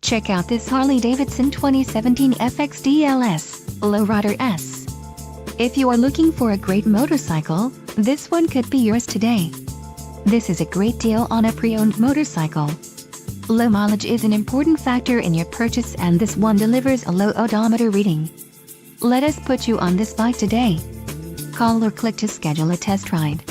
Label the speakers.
Speaker 1: Check out this Harley-Davidson 2017 FXDLS Low Rider S. If you are looking for a great motorcycle, this one could be yours today. This is a great deal on a pre-owned motorcycle. Low mileage is an important factor in your purchase, and this one delivers a low odometer reading. Let us put you on this bike today. Call or click to schedule a test ride.